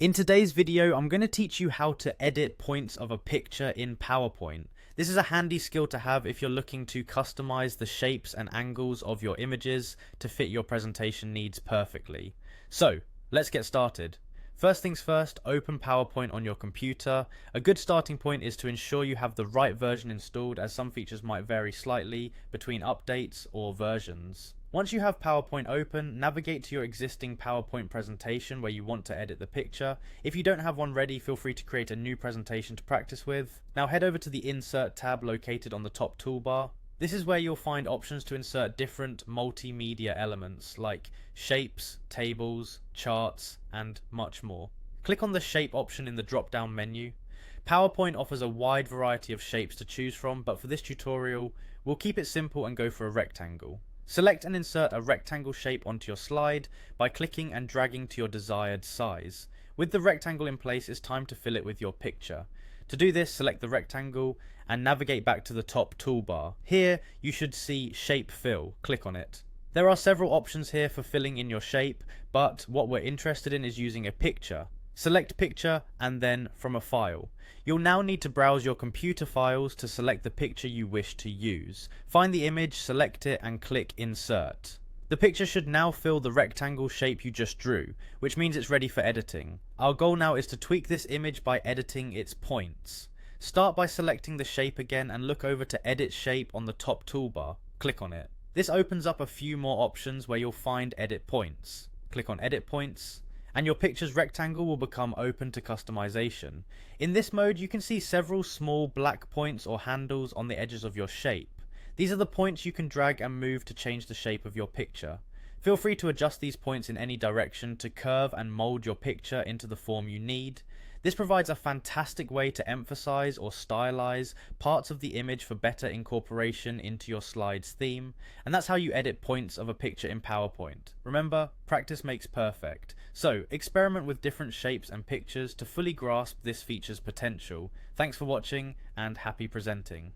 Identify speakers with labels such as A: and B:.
A: In today's video, I'm going to teach you how to edit points of a picture in PowerPoint. This is a handy skill to have if you're looking to customize the shapes and angles of your images to fit your presentation needs perfectly. So, let's get started. First things first, open PowerPoint on your computer. A good starting point is to ensure you have the right version installed, as some features might vary slightly between updates or versions. Once you have PowerPoint open, navigate to your existing PowerPoint presentation where you want to edit the picture. If you don't have one ready, feel free to create a new presentation to practice with. Now head over to the Insert tab located on the top toolbar. This is where you'll find options to insert different multimedia elements like shapes, tables, charts, and much more. Click on the shape option in the drop-down menu. PowerPoint offers a wide variety of shapes to choose from, but for this tutorial, we'll keep it simple and go for a rectangle. Select and insert a rectangle shape onto your slide by clicking and dragging to your desired size. With the rectangle in place, it's time to fill it with your picture. To do this, select the rectangle and navigate back to the top toolbar. Here, you should see Shape Fill. Click on it. There are several options here for filling in your shape, but what we're interested in is using a picture. Select Picture and then From a File. You'll now need to browse your computer files to select the picture you wish to use. Find the image, select it, and click Insert. The picture should now fill the rectangle shape you just drew, which means it's ready for editing. Our goal now is to tweak this image by editing its points. Start by selecting the shape again and look over to Edit Shape on the top toolbar. Click on it. This opens up a few more options where you'll find Edit Points. Click on Edit Points, and your picture's rectangle will become open to customization. In this mode, you can see several small black points or handles on the edges of your shape. These are the points you can drag and move to change the shape of your picture. Feel free to adjust these points in any direction to curve and mold your picture into the form you need. This provides a fantastic way to emphasize or stylize parts of the image for better incorporation into your slide's theme, and that's how you edit points of a picture in PowerPoint. Remember, practice makes perfect. So, experiment with different shapes and pictures to fully grasp this feature's potential. Thanks for watching, and happy presenting.